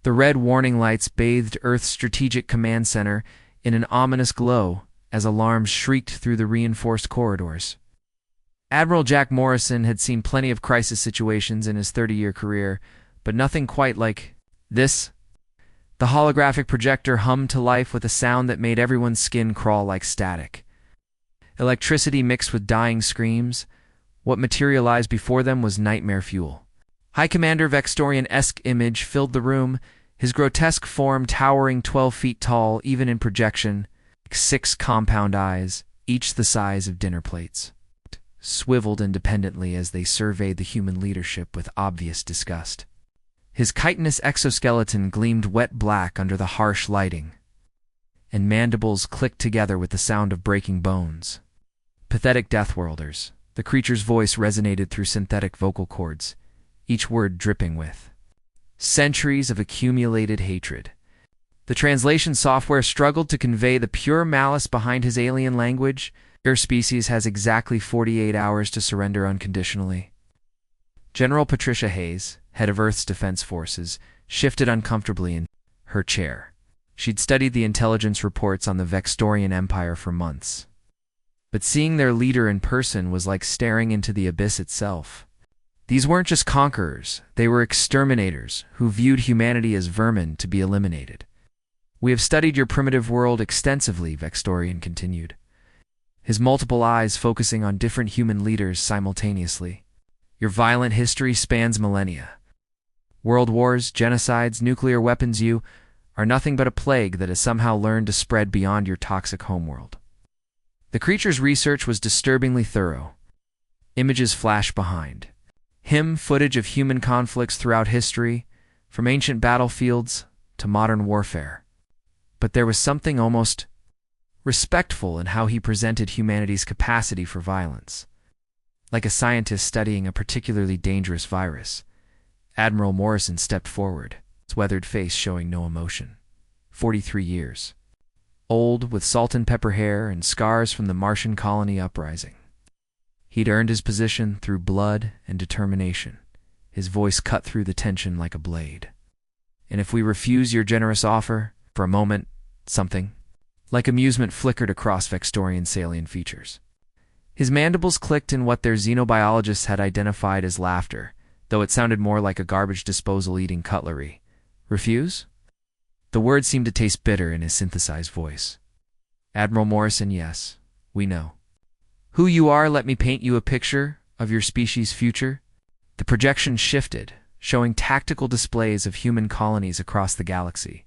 The red warning lights bathed Earth's Strategic Command Center in an ominous glow as alarms shrieked through the reinforced corridors. Admiral Jack Morrison had seen plenty of crisis situations in his 30-year career, but nothing quite like this. The holographic projector hummed to life with a sound that made everyone's skin crawl like static. Electricity mixed with dying screams. What materialized before them was nightmare fuel. High Commander Vextorian-esque image filled the room, his grotesque form towering 12 feet tall, even in projection, 6 compound eyes, each the size of dinner plates, swiveled independently as they surveyed the human leadership with obvious disgust. His chitinous exoskeleton gleamed wet black under the harsh lighting, and mandibles clicked together with the sound of breaking bones. Pathetic Deathworlders. The creature's voice resonated through synthetic vocal cords, each word dripping with centuries of accumulated hatred. The translation software struggled to convey the pure malice behind his alien language. Your species has exactly 48 hours to surrender unconditionally. General Patricia Hayes, head of Earth's Defense Forces, shifted uncomfortably in her chair. She'd studied the intelligence reports on the Vextorian Empire for months. But seeing their leader in person was like staring into the abyss itself. These weren't just conquerors, they were exterminators who viewed humanity as vermin to be eliminated. "We have studied your primitive world extensively," Vextorian continued, his multiple eyes focusing on different human leaders simultaneously. "Your violent history spans millennia. World wars, genocides, nuclear weapons, you are nothing but a plague that has somehow learned to spread beyond your toxic homeworld." The creature's research was disturbingly thorough. Images flashed behind him, footage of human conflicts throughout history, from ancient battlefields to modern warfare. But there was something almost respectful in how he presented humanity's capacity for violence. Like a scientist studying a particularly dangerous virus, Admiral Morrison stepped forward, his weathered face showing no emotion. 43 years. Old, with salt and pepper hair and scars from the Martian colony uprising. He'd earned his position through blood and determination. His voice cut through the tension like a blade. "And if we refuse your generous offer, for a moment, something like amusement flickered across Vextorian's salient features. His mandibles clicked in what their xenobiologists had identified as laughter, though it sounded more like a garbage disposal eating cutlery. "Refuse?" The word seemed to taste bitter in his synthesized voice. "Admiral Morrison, yes, we know who you are. Let me paint you a picture of your species' future." The projection shifted, showing tactical displays of human colonies across the galaxy.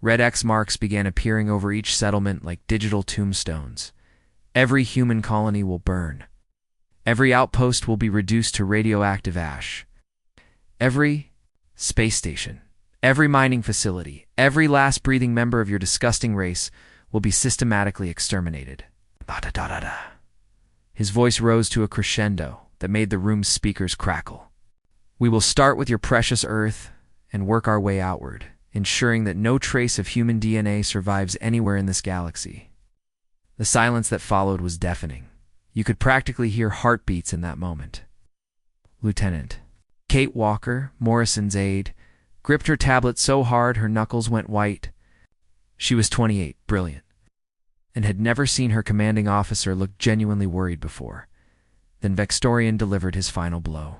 Red X marks began appearing over each settlement like digital tombstones. Every human colony will burn. Every outpost will be reduced to radioactive ash. Every space station, every mining facility, every last breathing member of your disgusting race will be systematically exterminated. Da-da-da-da-da. His voice rose to a crescendo that made the room's speakers crackle. "We will start with your precious Earth and work our way outward, ensuring that no trace of human DNA survives anywhere in this galaxy." The silence that followed was deafening. You could practically hear heartbeats in that moment. Lieutenant Kate Walker, Morrison's aide, gripped her tablet so hard her knuckles went white. She was 28, brilliant, and had never seen her commanding officer look genuinely worried before. Then Vextorian delivered his final blow.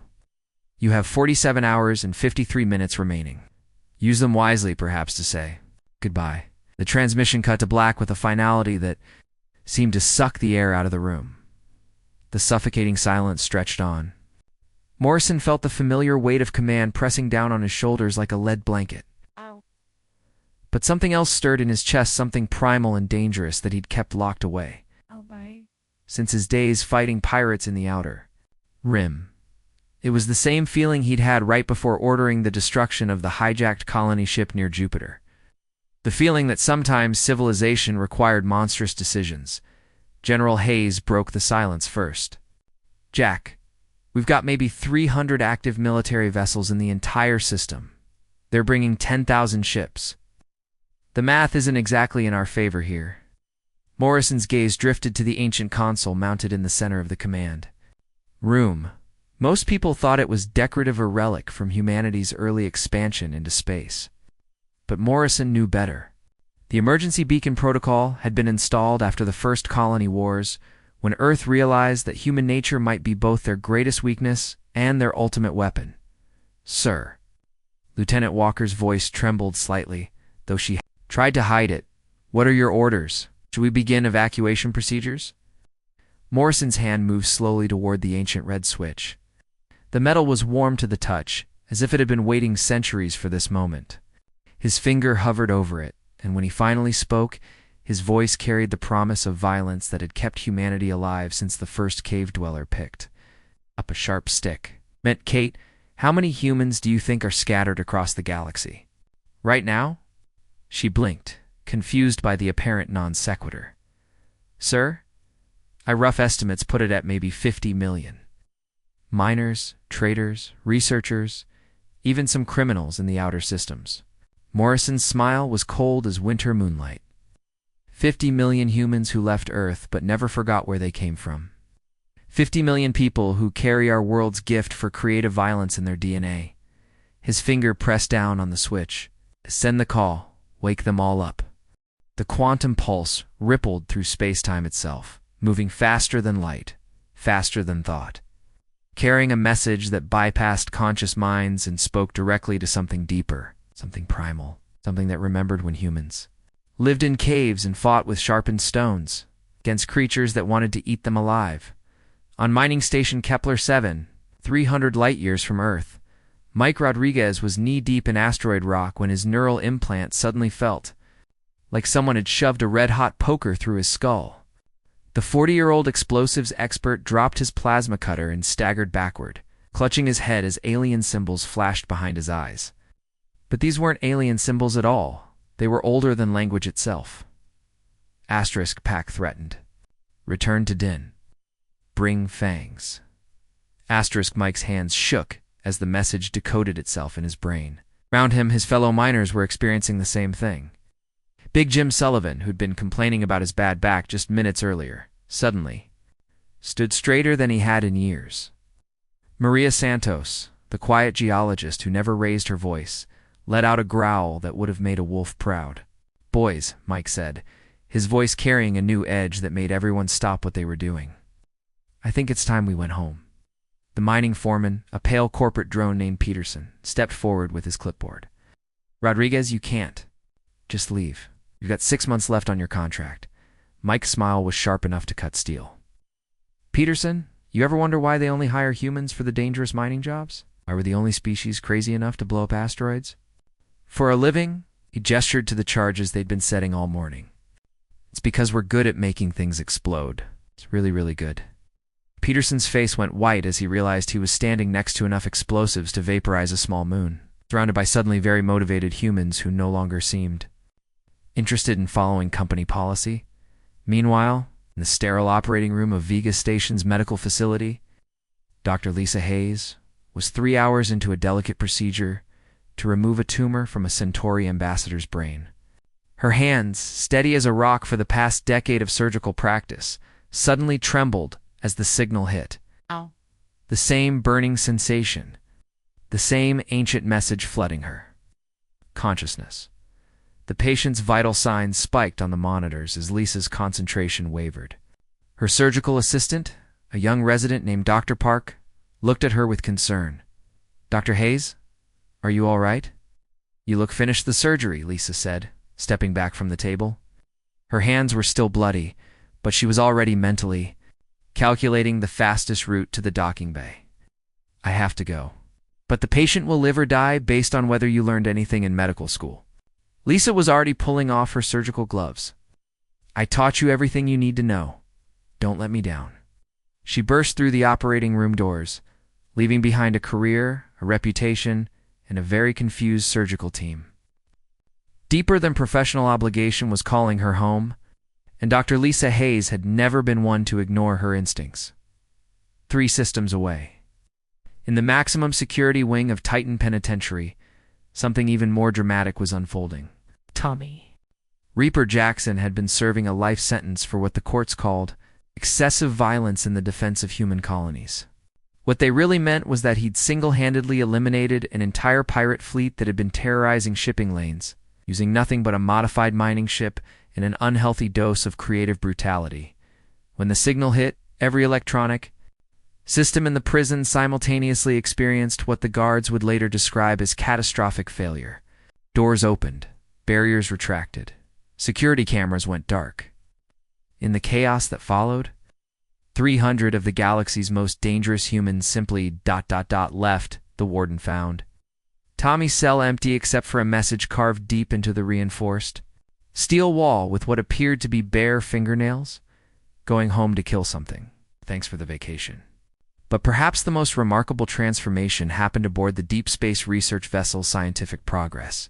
"You have 47 hours and 53 minutes remaining. Use them wisely, perhaps to say goodbye." The transmission cut to black with a finality that seemed to suck the air out of the room. The suffocating silence stretched on. Morrison felt the familiar weight of command pressing down on his shoulders like a lead blanket. Ow. But something else stirred in his chest, something primal and dangerous that he'd kept locked away Oh, bye. since his days fighting pirates in the Outer Rim. It was the same feeling he'd had right before ordering the destruction of the hijacked colony ship near Jupiter. The feeling that sometimes civilization required monstrous decisions. General Hayes broke the silence first. "Jack, we've got maybe 300 active military vessels in the entire system. They're bringing 10,000 ships. The math isn't exactly in our favor here." Morrison's gaze drifted to the ancient console mounted in the center of the command room. Most people thought it was decorative, a relic from humanity's early expansion into space. but Morrison knew better. The emergency beacon protocol had been installed after the first colony wars, when Earth realized that human nature might be both their greatest weakness and their ultimate weapon. "Sir." Lieutenant Walker's voice trembled slightly, though she tried to hide it. "What are your orders? Should we begin evacuation procedures?" Morrison's hand moved slowly toward the ancient red switch. The metal was warm to the touch, as if it had been waiting centuries for this moment. His finger hovered over it, and when he finally spoke, his voice carried the promise of violence that had kept humanity alive since the first cave dweller picked up a sharp stick. "Meant, Kate, how many humans do you think are scattered across the galaxy? Right now?" She blinked, confused by the apparent non sequitur. "Sir, I rough estimates put it at maybe 50 million. Miners, traders, researchers, even some criminals in the outer systems." Morrison's smile was cold as winter moonlight. 50 million humans who left Earth but never forgot where they came from. 50 million people who carry our world's gift for creative violence in their DNA. His finger pressed down on the switch. "Send the call. Wake them all up." The quantum pulse rippled through space-time itself, moving faster than light, faster than thought, carrying a message that bypassed conscious minds and spoke directly to something deeper, something primal, something that remembered when humans lived in caves and fought with sharpened stones against creatures that wanted to eat them alive. On mining station Kepler 7, 300 light-years from Earth, Mike Rodriguez was knee-deep in asteroid rock when his neural implant suddenly felt like someone had shoved a red-hot poker through his skull. The 40-year-old explosives expert dropped his plasma cutter and staggered backward, clutching his head as alien symbols flashed behind his eyes. But these weren't alien symbols at all. They were older than language itself. Asterisk Pack threatened. Return to Din. Bring fangs. Asterisk Mike's hands shook as the message decoded itself in his brain. Around him, his fellow miners were experiencing the same thing. Big Jim Sullivan, who'd been complaining about his bad back just minutes earlier, suddenly stood straighter than he had in years. Maria Santos, the quiet geologist who never raised her voice, let out a growl that would have made a wolf proud. "Boys," Mike said, his voice carrying a new edge that made everyone stop what they were doing. "I think it's time we went home." The mining foreman, a pale corporate drone named Peterson, stepped forward with his clipboard. "Rodriguez, you can't. Just leave. You've got 6 months left on your contract." Mike's smile was sharp enough to cut steel. "Peterson, you ever wonder why they only hire humans for the dangerous mining jobs? Why we're the only species crazy enough to blow up asteroids? For a living," he gestured to the charges they'd been setting all morning. "It's because we're good at making things explode. It's really, really good." Peterson's face went white as he realized he was standing next to enough explosives to vaporize a small moon, surrounded by suddenly very motivated humans who no longer seemed interested in following company policy. Meanwhile, in the sterile operating room of Vega Station's medical facility, Dr. Lisa Hayes was 3 hours into a delicate procedure to remove a tumor from a Centauri ambassador's brain. Her hands, steady as a rock for the past decade of surgical practice, suddenly trembled as the signal hit. Ow. The same burning sensation, the same ancient message flooding her. Consciousness. The patient's vital signs spiked on the monitors as Lisa's concentration wavered. Her surgical assistant, a young resident named Dr. Park, looked at her with concern. "Dr. Hayes, are you all right?" "You look finished the surgery," Lisa said, stepping back from the table. Her hands were still bloody, but she was already mentally calculating the fastest route to the docking bay. "I have to go. But the patient will live or die based on whether you learned anything in medical school." Lisa was already pulling off her surgical gloves. "I taught you everything you need to know. Don't let me down." She burst through the operating room doors, leaving behind a career, a reputation, and a very confused surgical team. Deeper than professional obligation was calling her home, and Dr. Lisa Hayes had never been one to ignore her instincts. 3 systems away, in the maximum security wing of Titan Penitentiary, something even more dramatic was unfolding. Tommy. Reaper Jackson had been serving a life sentence for what the courts called excessive violence in the defense of human colonies. What they really meant was that he'd single-handedly eliminated an entire pirate fleet that had been terrorizing shipping lanes, using nothing but a modified mining ship and an unhealthy dose of creative brutality. When the signal hit, every electronic system in the prison simultaneously experienced what the guards would later describe as catastrophic failure. Doors opened, barriers retracted, security cameras went dark. In the chaos that followed, 300 of the galaxy's most dangerous humans simply ... left, the warden found. Tommy's cell empty except for a message carved deep into the reinforced steel wall with what appeared to be bare fingernails. Going home to kill something. Thanks for the vacation. But perhaps the most remarkable transformation happened aboard the deep space research vessel Scientific Progress,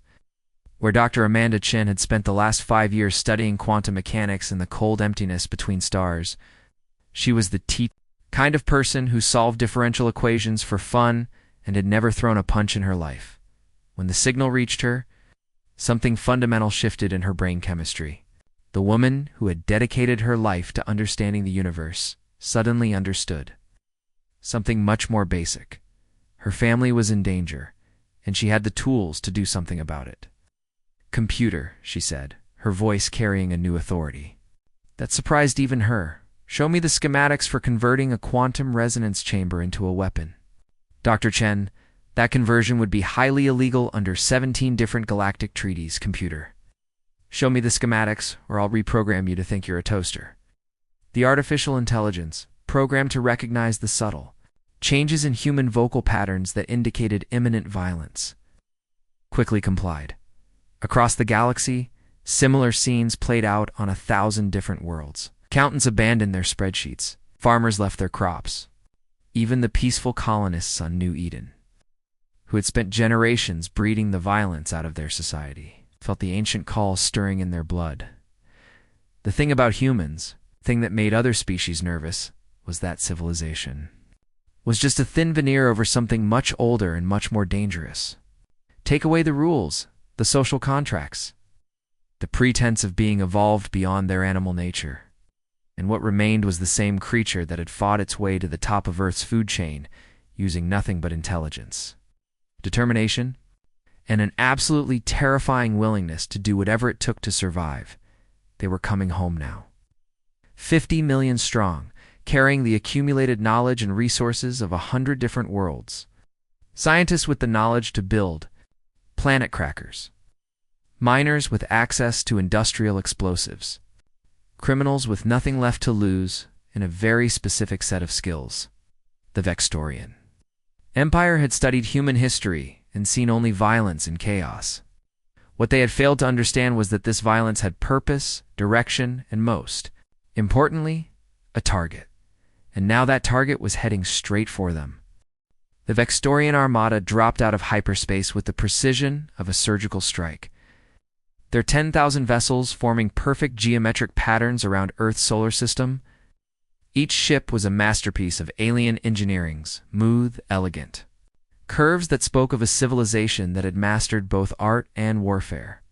where Dr. Amanda Chen had spent the last 5 years studying quantum mechanics in the cold emptiness between stars. She was the kind of person who solved differential equations for fun and had never thrown a punch in her life. When the signal reached her, something fundamental shifted in her brain chemistry. The woman who had dedicated her life to understanding the universe suddenly understood something much more basic. Her family was in danger, and she had the tools to do something about it. "Computer," she said, her voice carrying a new authority. That surprised even her. "Show me the schematics for converting a quantum resonance chamber into a weapon." "Dr. Chen, that conversion would be highly illegal under 17 different galactic treaties, computer. Show me the schematics, or I'll reprogram you to think you're a toaster." The artificial intelligence, programmed to recognize the subtle changes in human vocal patterns that indicated imminent violence, quickly complied. Across the galaxy, similar scenes played out on 1,000 different worlds. Accountants abandoned their spreadsheets. Farmers left their crops. Even the peaceful colonists on New Eden, who had spent generations breeding the violence out of their society, felt the ancient call stirring in their blood. The thing about humans, the thing that made other species nervous, was that civilization was just a thin veneer over something much older and much more dangerous. Take away the rules, the social contracts, the pretense of being evolved beyond their animal nature, and what remained was the same creature that had fought its way to the top of Earth's food chain using nothing but intelligence, determination, and an absolutely terrifying willingness to do whatever it took to survive. They were coming home now. 50 million strong, carrying the accumulated knowledge and resources of 100 different worlds. Scientists with the knowledge to build planet crackers. Miners with access to industrial explosives. Criminals with nothing left to lose and a very specific set of skills. The Vextorian Empire had studied human history and seen only violence and chaos. What they had failed to understand was that this violence had purpose, direction, and most importantly, a target. And now that target was heading straight for them. The Vextorian armada dropped out of hyperspace with the precision of a surgical strike. Their 10,000 vessels forming perfect geometric patterns around Earth's solar system. Each ship was a masterpiece of alien engineering, smooth, elegant. Curves that spoke of a civilization that had mastered both art and warfare.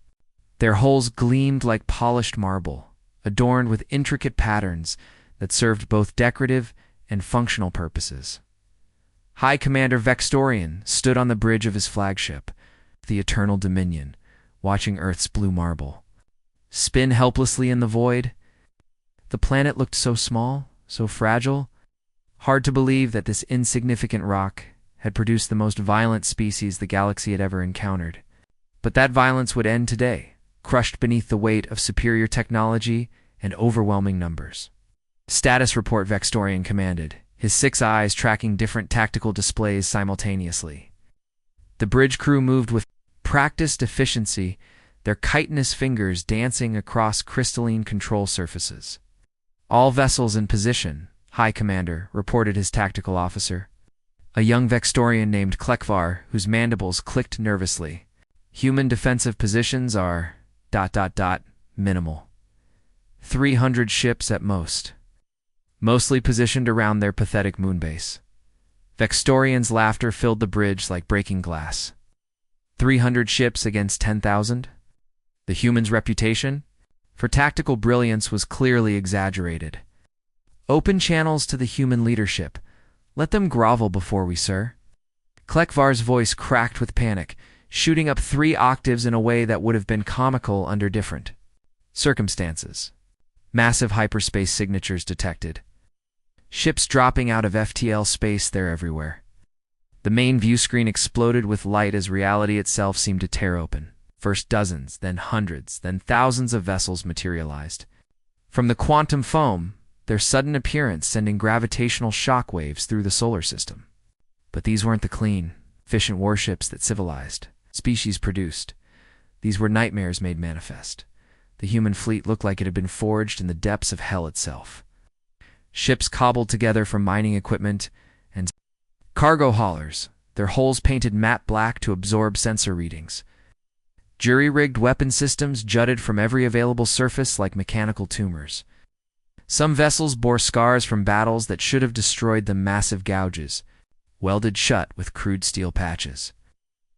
Their hulls gleamed like polished marble, adorned with intricate patterns that served both decorative and functional purposes. High Commander Vextorian stood on the bridge of his flagship, the Eternal Dominion, watching Earth's blue marble spin helplessly in the void. The planet looked so small, so fragile. Hard to believe that this insignificant rock had produced the most violent species the galaxy had ever encountered. But that violence would end today, crushed beneath the weight of superior technology and overwhelming numbers. "Status report," Vextorian commanded, his 6 eyes tracking different tactical displays simultaneously. The bridge crew moved with practiced efficiency, their chitinous fingers dancing across crystalline control surfaces. "All vessels in position," High Commander reported his tactical officer, a young Vextorian named Klekvar, whose mandibles clicked nervously. "Human defensive positions are ... minimal. 300 ships at most. Mostly positioned around their pathetic moonbase." Vextorian's laughter filled the bridge like breaking glass. 300 ships against 10,000? The human's reputation for tactical brilliance was clearly exaggerated. "Open channels to the human leadership. Let them grovel before we, sir." Klekvar's voice cracked with panic. shooting up 3 octaves in a way that would have been comical under different circumstances. Massive hyperspace signatures detected. Ships dropping out of FTL space, they're everywhere. The main view screen exploded with light as reality itself seemed to tear open. First dozens, then hundreds, then thousands of vessels materialized. From the quantum foam, their sudden appearance sending gravitational shock waves through the solar system. But these weren't the clean, efficient warships that civilized species produced. These were nightmares made manifest. The human fleet looked like it had been forged in the depths of hell itself. Ships cobbled together from mining equipment and cargo haulers, their hulls painted matte black to absorb sensor readings. Jury-rigged weapon systems jutted from every available surface like mechanical tumors. Some vessels bore scars from battles that should have destroyed them, massive gouges, welded shut with crude steel patches.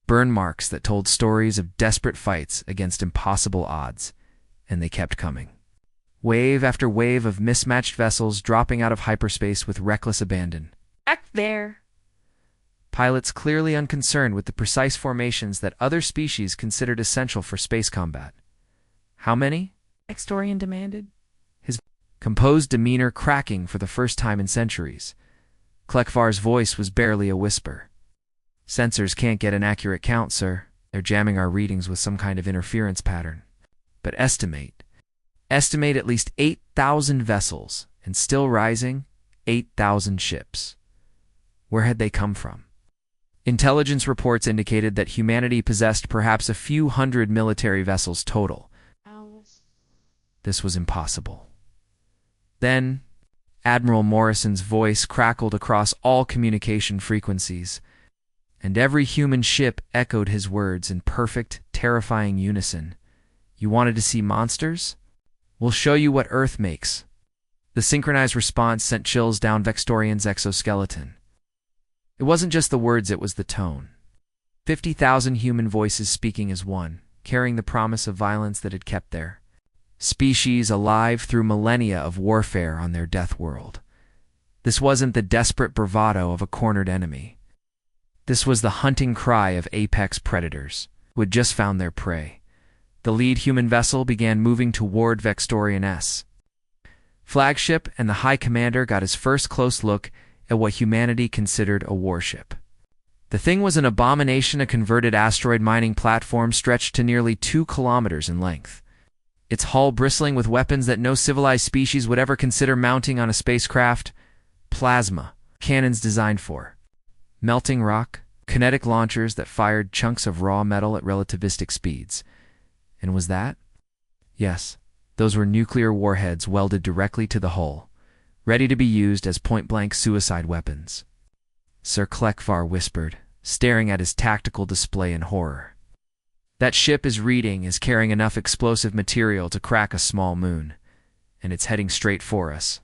Burn marks that told stories of desperate fights against impossible odds, and they kept coming. Wave after wave of mismatched vessels dropping out of hyperspace with reckless abandon. Back there! Pilots clearly unconcerned with the precise formations that other species considered essential for space combat. How many? Extorian demanded. His composed demeanor cracking for the first time in centuries. Klekvar's voice was barely a whisper. Sensors can't get an accurate count, sir. They're jamming our readings with some kind of interference pattern. But estimate at least 8,000 vessels, and still rising, 8,000 ships. Where had they come from? Intelligence reports indicated that humanity possessed perhaps a few hundred military vessels total. This was impossible. Then, Admiral Morrison's voice crackled across all communication frequencies, and every human ship echoed his words in perfect, terrifying unison. You wanted to see monsters? We'll show you what Earth makes. The synchronized response sent chills down Vextorian's exoskeleton. It wasn't just the words, it was the tone. 50,000 human voices speaking as one, carrying the promise of violence that had kept their species alive through millennia of warfare on their death world. This wasn't the desperate bravado of a cornered enemy. This was the hunting cry of apex predators who had just found their prey. The lead human vessel began moving toward Vextorian-S flagship, and the High Commander got his first close look at what humanity considered a warship. The thing was an abomination, a converted asteroid mining platform stretched to nearly 2 kilometers in length. Its hull bristling with weapons that no civilized species would ever consider mounting on a spacecraft. Plasma cannons designed for melting rock, kinetic launchers that fired chunks of raw metal at relativistic speeds. And was that? Yes, those were nuclear warheads welded directly to the hull, ready to be used as point-blank suicide weapons. Sir Klekvar whispered, staring at his tactical display in horror. That ship is carrying enough explosive material to crack a small moon, and it's heading straight for us.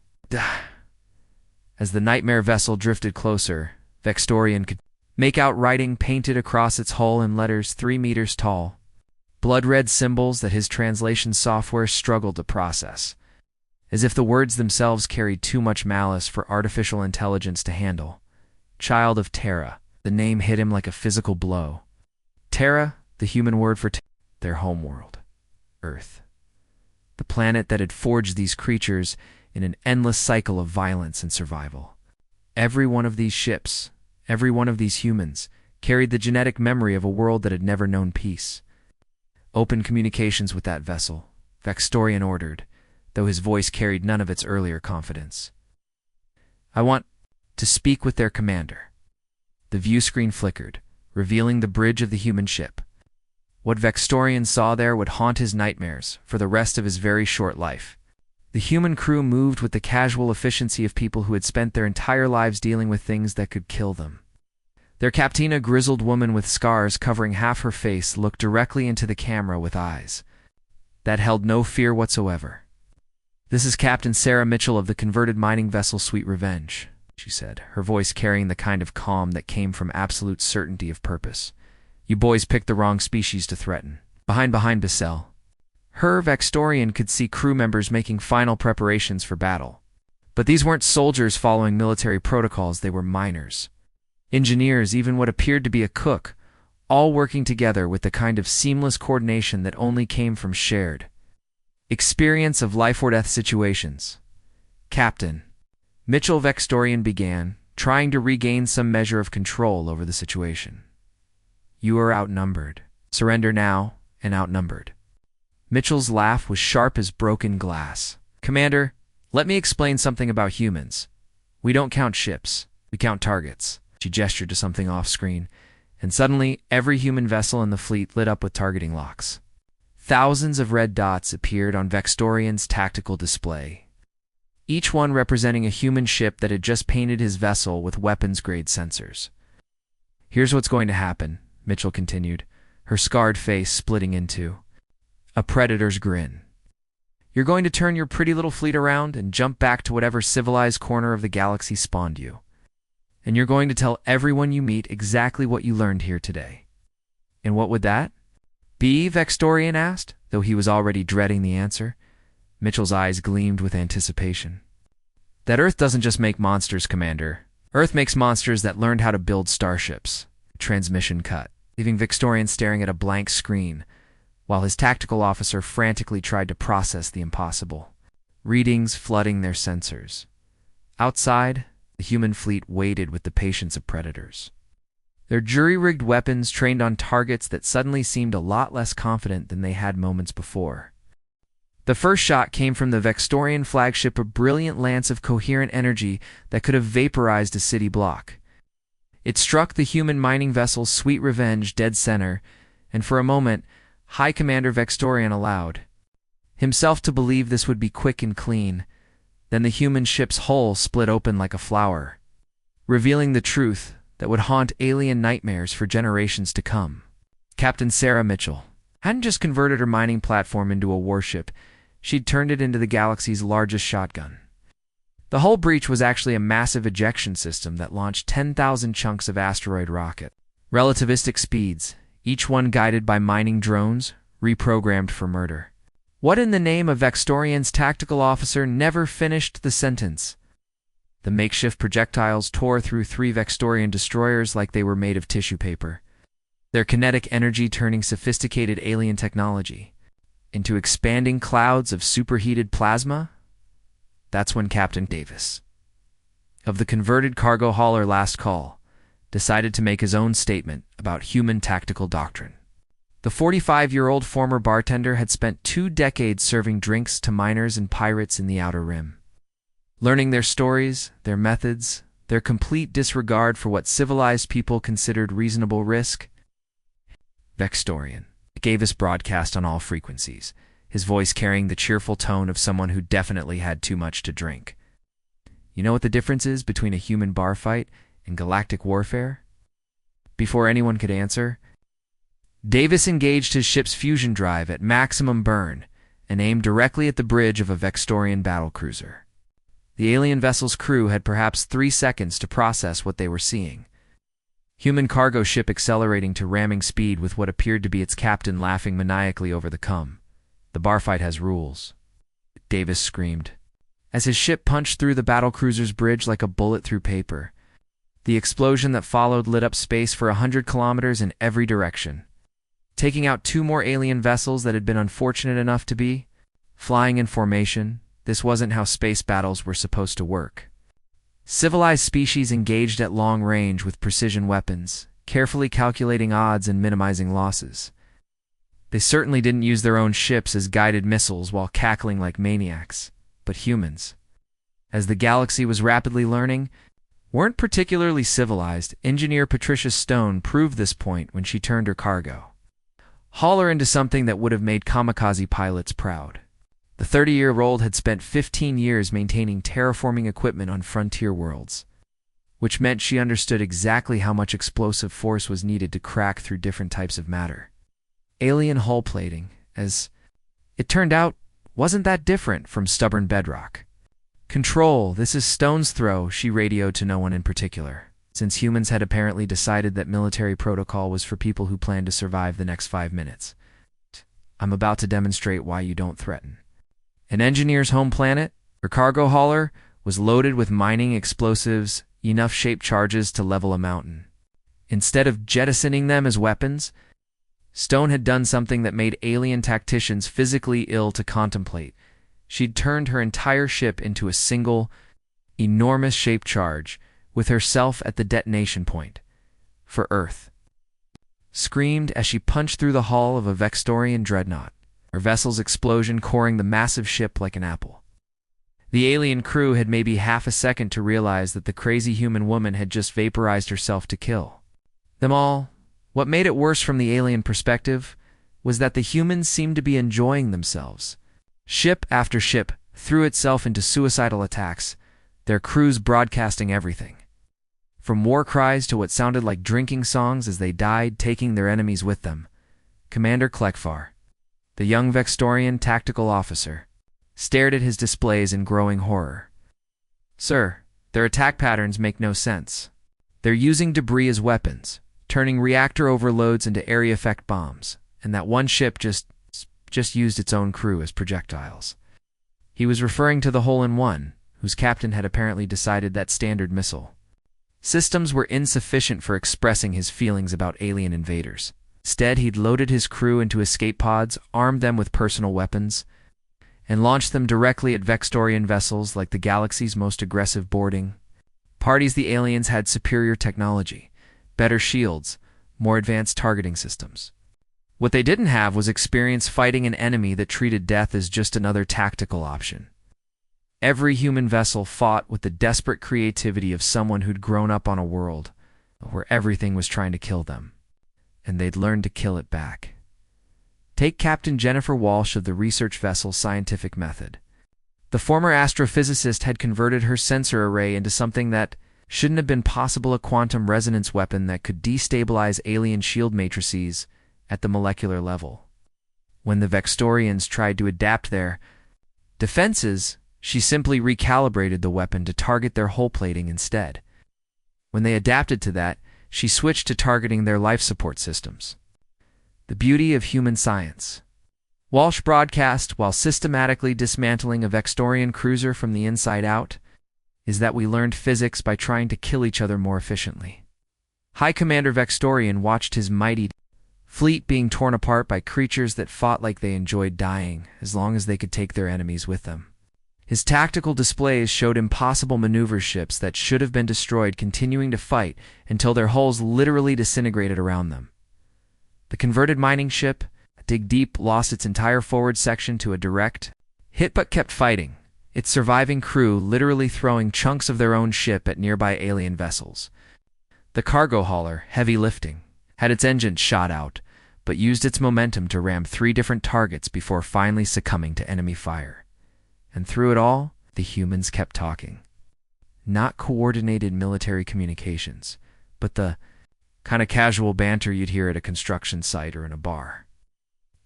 As the nightmare vessel drifted closer, Vextorian could make out writing painted across its hull in letters 3 meters tall, blood-red symbols that his translation software struggled to process, as if the words themselves carried too much malice for artificial intelligence to handle. Child of Terra. The name hit him like a physical blow. Terra, the human word for their homeworld, Earth. The planet that had forged these creatures in an endless cycle of violence and survival. Every one of these ships, every one of these humans, carried the genetic memory of a world that had never known peace. Open communications with that vessel, Vextorian ordered, though his voice carried none of its earlier confidence. I want to speak with their commander. The view screen flickered, revealing the bridge of the human ship. What Vextorian saw there would haunt his nightmares for the rest of his very short life. The human crew moved with the casual efficiency of people who had spent their entire lives dealing with things that could kill them. Their captain, a grizzled woman with scars covering half her face, looked directly into the camera with eyes that held no fear whatsoever. "This is Captain Sarah Mitchell of the converted mining vessel Sweet Revenge," she said, her voice carrying the kind of calm that came from absolute certainty of purpose. "You boys picked the wrong species to threaten." Behind Bissell, her Vextorian could see crew members making final preparations for battle. But these weren't soldiers following military protocols, they were miners. Engineers, even what appeared to be a cook, all working together with the kind of seamless coordination that only came from shared experience of life-or-death situations. Captain Mitchell Vextorian began, trying to regain some measure of control over the situation. You are outnumbered. Surrender now, and outnumbered. Mitchell's laugh was sharp as broken glass. Commander, let me explain something about humans. We don't count ships, we count targets. She gestured to something off-screen, and suddenly every human vessel in the fleet lit up with targeting locks. Thousands of red dots appeared on Vextorian's tactical display, each one representing a human ship that had just painted his vessel with weapons-grade sensors. Here's what's going to happen, Mitchell continued, her scarred face splitting into a predator's grin. You're going to turn your pretty little fleet around and jump back to whatever civilized corner of the galaxy spawned you. And you're going to tell everyone you meet exactly what you learned here today. And what would that be? Vextorian asked, though he was already dreading the answer. Mitchell's eyes gleamed with anticipation. That Earth doesn't just make monsters, Commander. Earth makes monsters that learned how to build starships. Transmission cut, leaving Vextorian staring at a blank screen, while his tactical officer frantically tried to process the impossible, readings flooding their sensors. Outside, the human fleet waited with the patience of predators. Their jury-rigged weapons trained on targets that suddenly seemed a lot less confident than they had moments before. The first shot came from the Vextorian flagship, a brilliant lance of coherent energy that could have vaporized a city block. It struck the human mining vessel's Sweet Revenge dead center, and for a moment, High Commander Vextorian allowed himself to believe this would be quick and clean. Then the human ship's hull split open like a flower, revealing the truth that would haunt alien nightmares for generations to come. Captain Sarah Mitchell hadn't just converted her mining platform into a warship, she'd turned it into the galaxy's largest shotgun. The hull breach was actually a massive ejection system that launched 10,000 chunks of asteroid rocket. Relativistic speeds, each one guided by mining drones, reprogrammed for murder. What in the name of Vextorian's tactical officer never finished the sentence? The makeshift projectiles tore through 3 Vextorian destroyers like they were made of tissue paper, their kinetic energy turning sophisticated alien technology into expanding clouds of superheated plasma. That's when Captain Davis, of the converted cargo hauler Last Call, decided to make his own statement about human tactical doctrine. The 45-year-old former bartender had spent 2 decades serving drinks to miners and pirates in the Outer Rim, learning their stories, their methods, their complete disregard for what civilized people considered reasonable risk. Vextorian gave us broadcast on all frequencies, his voice carrying the cheerful tone of someone who definitely had too much to drink. You know what the difference is between a human bar fight and galactic warfare? Before anyone could answer, Davis engaged his ship's fusion drive at maximum burn and aimed directly at the bridge of a Vextorian battlecruiser. The alien vessel's crew had perhaps 3 seconds to process what they were seeing. Human cargo ship accelerating to ramming speed with what appeared to be its captain laughing maniacally over the cum. The bar fight has rules, Davis screamed, as his ship punched through the battlecruiser's bridge like a bullet through paper. The explosion that followed lit up space for 100 kilometers in every direction, taking out 2 more alien vessels that had been unfortunate enough to be flying in formation. This wasn't how space battles were supposed to work. Civilized species engaged at long range with precision weapons, carefully calculating odds and minimizing losses. They certainly didn't use their own ships as guided missiles while cackling like maniacs, but humans, as the galaxy was rapidly learning, weren't particularly civilized. Engineer Patricia Stone proved this point when she turned her cargo hauler into something that would have made kamikaze pilots proud. The 30-year-old had spent 15 years maintaining terraforming equipment on frontier worlds, which meant she understood exactly how much explosive force was needed to crack through different types of matter. Alien hull plating, as it turned out, wasn't that different from stubborn bedrock. "Control, this is Stone's Throw," she radioed to no one in particular, since humans had apparently decided that military protocol was for people who planned to survive the next 5 minutes. "I'm about to demonstrate why you don't threaten." An engineer's home planet, her cargo hauler, was loaded with mining explosives, enough shaped charges to level a mountain. Instead of jettisoning them as weapons, Stone had done something that made alien tacticians physically ill to contemplate. She'd turned her entire ship into a single, enormous shaped charge, with herself at the detonation point. For Earth. Screamed as she punched through the hull of a Vextorian dreadnought, her vessel's explosion coring the massive ship like an apple. The alien crew had maybe half a second to realize that the crazy human woman had just vaporized herself to kill them all. What made it worse from the alien perspective was that the humans seemed to be enjoying themselves. Ship after ship threw itself into suicidal attacks, their crews broadcasting everything from war cries to what sounded like drinking songs as they died, taking their enemies with them. Commander Klekfar, the young Vextorian tactical officer, stared at his displays in growing horror. "Sir, their attack patterns make no sense. They're using debris as weapons, turning reactor overloads into area effect bombs, and that one ship just used its own crew as projectiles." He was referring to the Hole-in-One, whose captain had apparently decided that standard missile systems were insufficient for expressing his feelings about alien invaders. Instead, he'd loaded his crew into escape pods, armed them with personal weapons, and launched them directly at Vextorian vessels like the galaxy's most aggressive boarding parties. The aliens had superior technology, better shields, more advanced targeting systems. What they didn't have was experience fighting an enemy that treated death as just another tactical option. Every human vessel fought with the desperate creativity of someone who'd grown up on a world where everything was trying to kill them, and they'd learned to kill it back. Take Captain Jennifer Walsh of the research vessel Scientific Method. The former astrophysicist had converted her sensor array into something that shouldn't have been possible, a quantum resonance weapon that could destabilize alien shield matrices at the molecular level. When the Vextorians tried to adapt their defenses, she simply recalibrated the weapon to target their hull plating instead. When they adapted to that, she switched to targeting their life support systems. The beauty of human science. Walsh broadcast, while systematically dismantling a Vextorian cruiser from the inside out, is that we learned physics by trying to kill each other more efficiently. High Commander Vextorian watched his mighty fleet being torn apart by creatures that fought like they enjoyed dying, as long as they could take their enemies with them. His tactical displays showed impossible maneuver ships that should have been destroyed continuing to fight until their hulls literally disintegrated around them. The converted mining ship, Dig Deep, lost its entire forward section to a direct hit but kept fighting, its surviving crew literally throwing chunks of their own ship at nearby alien vessels. The cargo hauler, Heavy Lifting, had its engines shot out, but used its momentum to ram 3 different targets before finally succumbing to enemy fire. And through it all, the humans kept talking. Not coordinated military communications, but the kind of casual banter you'd hear at a construction site or in a bar.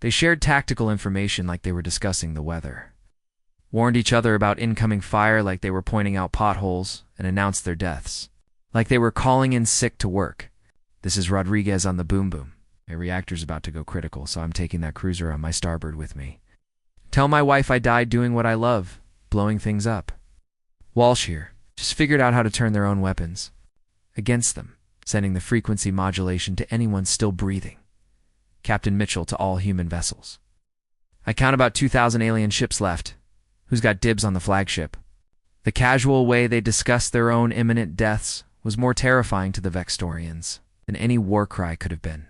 They shared tactical information like they were discussing the weather, warned each other about incoming fire like they were pointing out potholes, and announced their deaths like they were calling in sick to work. "This is Rodriguez on the boom boom. My reactor's about to go critical, so I'm taking that cruiser on my starboard with me. Tell my wife I died doing what I love, blowing things up." Walsh here just figured out how to turn their own weapons against them, sending the frequency modulation to anyone still breathing. Captain Mitchell to all human vessels. "I count about 2,000 alien ships left. Who's got dibs on the flagship?" The casual way they discussed their own imminent deaths was more terrifying to the Vextorians than any war cry could have been.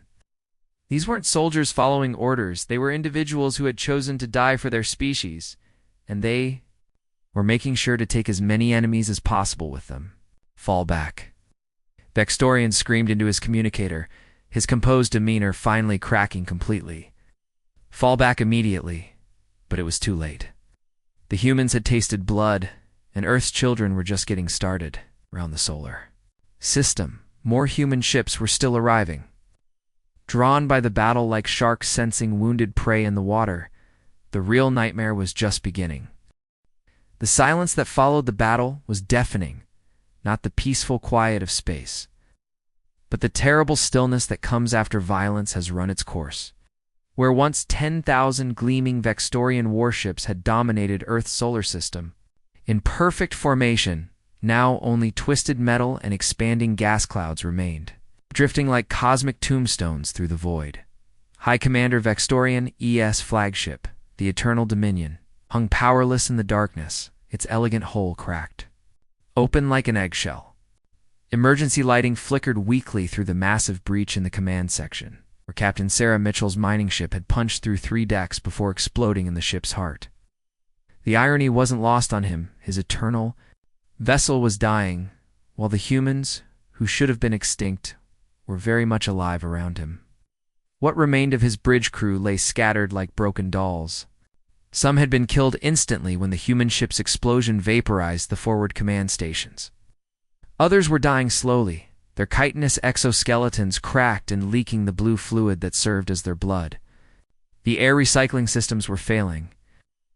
These weren't soldiers following orders, they were individuals who had chosen to die for their species, and they were making sure to take as many enemies as possible with them. "Fall back." Vextorian screamed into his communicator, his composed demeanor finally cracking completely. Fall back immediately, but it was too late. The humans had tasted blood, and Earth's children were just getting started around the solar system. More human ships were still arriving. Drawn by the battle like sharks sensing wounded prey in the water, the real nightmare was just beginning. The silence that followed the battle was deafening, not the peaceful quiet of space, but the terrible stillness that comes after violence has run its course. Where once 10,000 gleaming Vextorian warships had dominated Earth's solar system, in perfect formation, now only twisted metal and expanding gas clouds remained. drifting like cosmic tombstones through the void. High Commander Vextorian ES flagship, the Eternal Dominion, hung powerless in the darkness, its elegant hull cracked, open like an eggshell. Emergency lighting flickered weakly through the massive breach in the command section, where Captain Sarah Mitchell's mining ship had punched through 3 decks before exploding in the ship's heart. The irony wasn't lost on him. His eternal vessel was dying, while the humans, who should have been extinct, were very much alive around him. What remained of his bridge crew lay scattered like broken dolls. Some had been killed instantly when the human ship's explosion vaporized the forward command stations. Others were dying slowly, their chitinous exoskeletons cracked and leaking the blue fluid that served as their blood. The air recycling systems were failing,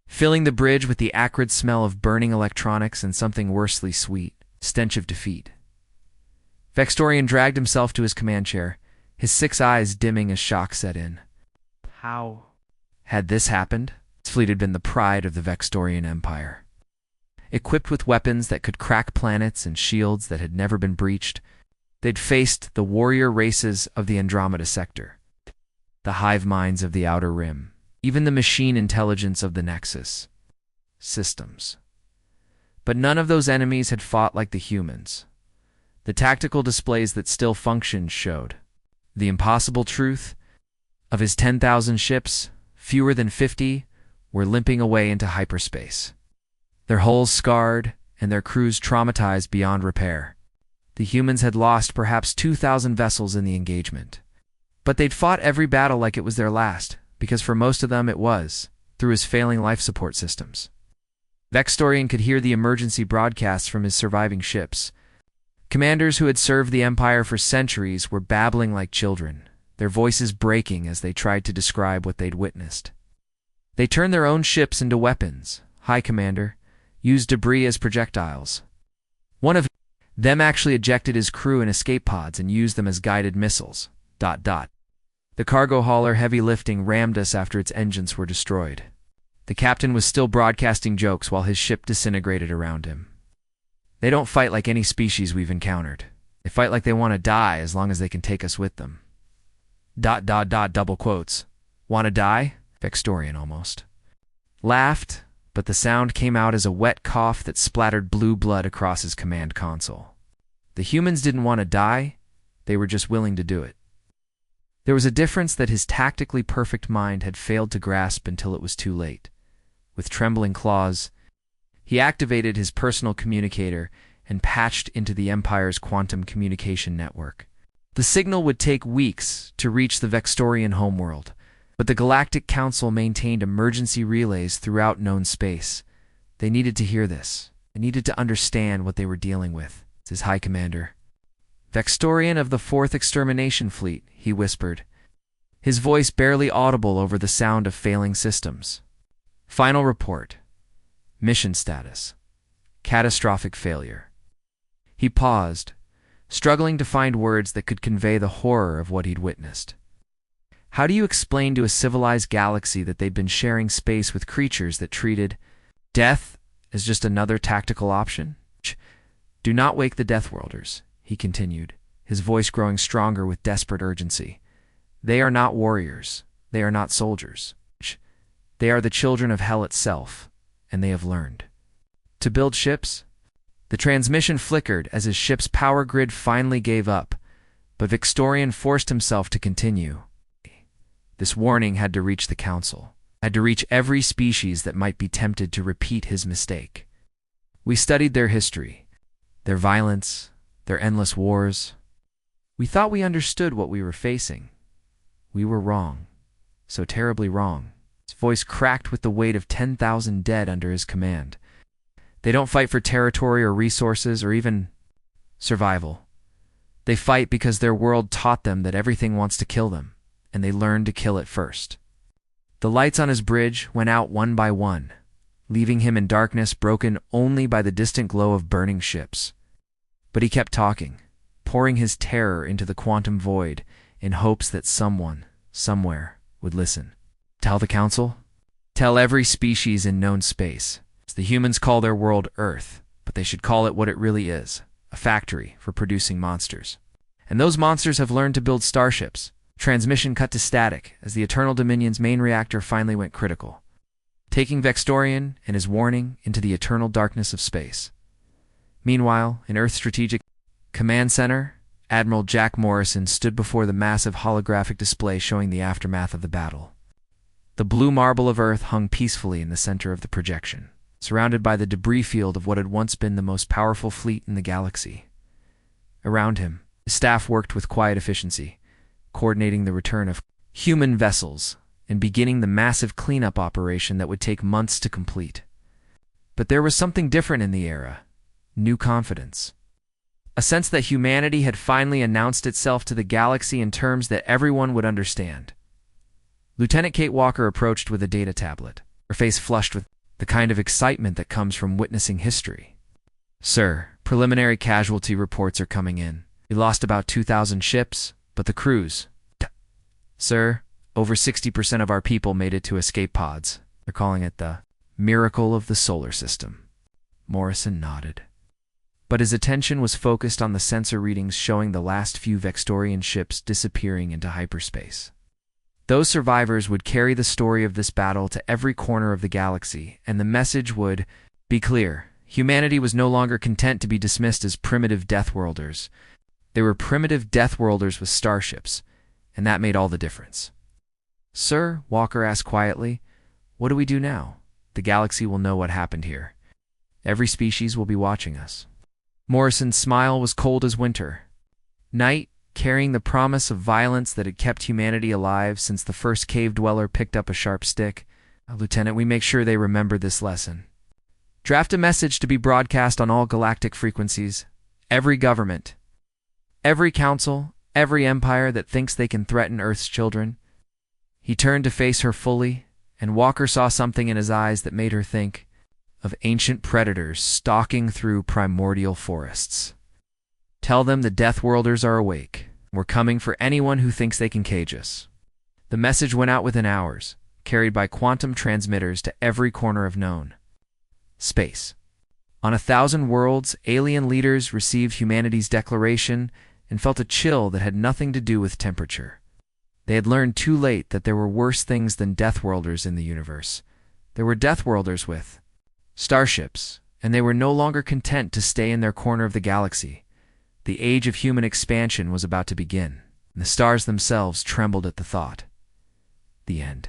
filling the bridge with the acrid smell of burning electronics and something worsely sweet, stench of defeat. Vextorian dragged himself to his command chair, his 6 eyes dimming as shock set in. How had this happened? His fleet had been the pride of the Vextorian Empire. Equipped with weapons that could crack planets and shields that had never been breached, they'd faced the warrior races of the Andromeda sector, the hive minds of the Outer Rim, even the machine intelligence of the Nexus systems. But none of those enemies had fought like the humans. The tactical displays that still functioned showed the impossible truth of his 10,000 ships. Fewer than 50 were limping away into hyperspace, their hulls scarred and their crews traumatized beyond repair. The humans had lost perhaps 2,000 vessels in the engagement, but they'd fought every battle like it was their last, because for most of them it was, through his failing life support systems. Vextorian could hear the emergency broadcasts from his surviving ships. Commanders who had served the Empire for centuries were babbling like children, their voices breaking as they tried to describe what they'd witnessed. They turned their own ships into weapons. High Commander used debris as projectiles. One of them actually ejected his crew in escape pods and used them as guided missiles. The cargo hauler heavy lifting rammed us after its engines were destroyed. The captain was still broadcasting jokes while his ship disintegrated around him. They don't fight like any species we've encountered. They fight like they want to die as long as they can take us with them. Double quotes. Want to die? Vextorian almost laughed, but the sound came out as a wet cough that splattered blue blood across his command console. The humans didn't want to die, they were just willing to do it. There was a difference that his tactically perfect mind had failed to grasp until it was too late. With trembling claws, he activated his personal communicator and patched into the Empire's quantum communication network. The signal would take weeks to reach the Vextorian homeworld, but the Galactic Council maintained emergency relays throughout known space. They needed to hear this. They needed to understand what they were dealing with. His High Commander. Vextorian of the 4th Extermination Fleet, he whispered, his voice barely audible over the sound of failing systems. Final report. Mission status. Catastrophic failure. He paused, struggling to find words that could convey the horror of what he'd witnessed. How do you explain to a civilized galaxy that they'd been sharing space with creatures that treated death as just another tactical option? Do not wake the Deathworlders, he continued, his voice growing stronger with desperate urgency. They are not warriors. They are not soldiers. They are the children of hell itself, and they have learned to build ships. The transmission flickered as his ship's power grid finally gave up, but Vextorian forced himself to continue. This warning had to reach the Council, had to reach every species that might be tempted to repeat his mistake. We studied their history, their violence, their endless wars. We thought we understood what we were facing. We were wrong, so terribly wrong. His voice cracked with the weight of 10,000 dead under his command. They don't fight for territory or resources or even survival. They fight because their world taught them that everything wants to kill them, and they learned to kill it first. The lights on his bridge went out one by one, leaving him in darkness broken only by the distant glow of burning ships. But he kept talking, pouring his terror into the quantum void in hopes that someone, somewhere, would listen. Tell the Council? Tell every species in known space. The humans call their world Earth, but they should call it what it really is, a factory for producing monsters. And those monsters have learned to build starships. Transmission cut to static as the Eternal Dominion's main reactor finally went critical, taking Vextorian and his warning into the eternal darkness of space. Meanwhile, in Earth's Strategic Command Center, Admiral Jack Morrison stood before the massive holographic display showing the aftermath of the battle. The blue marble of Earth hung peacefully in the center of the projection, surrounded by the debris field of what had once been the most powerful fleet in the galaxy. Around him, the staff worked with quiet efficiency, coordinating the return of human vessels and beginning the massive cleanup operation that would take months to complete. But there was something different in the era: new confidence. A sense that humanity had finally announced itself to the galaxy in terms that everyone would understand. Lieutenant Kate Walker approached with a data tablet, her face flushed with the kind of excitement that comes from witnessing history. "Sir, preliminary casualty reports are coming in. We lost about 2,000 ships, but the crews... Sir, over 60% of our people made it to escape pods. They're calling it the miracle of the solar system." Morrison nodded. But his attention was focused on the sensor readings showing the last few Vextorian ships disappearing into hyperspace. Those survivors would carry the story of this battle to every corner of the galaxy, and the message would be clear. Humanity was no longer content to be dismissed as primitive Deathworlders. They were primitive Deathworlders with starships, and that made all the difference. "Sir," Walker asked quietly, "what do we do now? The galaxy will know what happened here. Every species will be watching us." Morrison's smile was cold as winter. Night, carrying the promise of violence that had kept humanity alive since the first cave dweller picked up a sharp stick. "Lieutenant, we make sure they remember this lesson. Draft a message to be broadcast on all galactic frequencies. Every government, every council, every empire that thinks they can threaten Earth's children." He turned to face her fully, and Walker saw something in his eyes that made her think of ancient predators stalking through primordial forests. "Tell them the Deathworlders are awake. We're coming for anyone who thinks they can cage us." The message went out within hours, carried by quantum transmitters to every corner of known space. On 1,000 worlds, alien leaders received humanity's declaration and felt a chill that had nothing to do with temperature. They had learned too late that there were worse things than Deathworlders in the universe. There were Deathworlders with starships, and they were no longer content to stay in their corner of the galaxy. The age of human expansion was about to begin, and the stars themselves trembled at the thought. The end.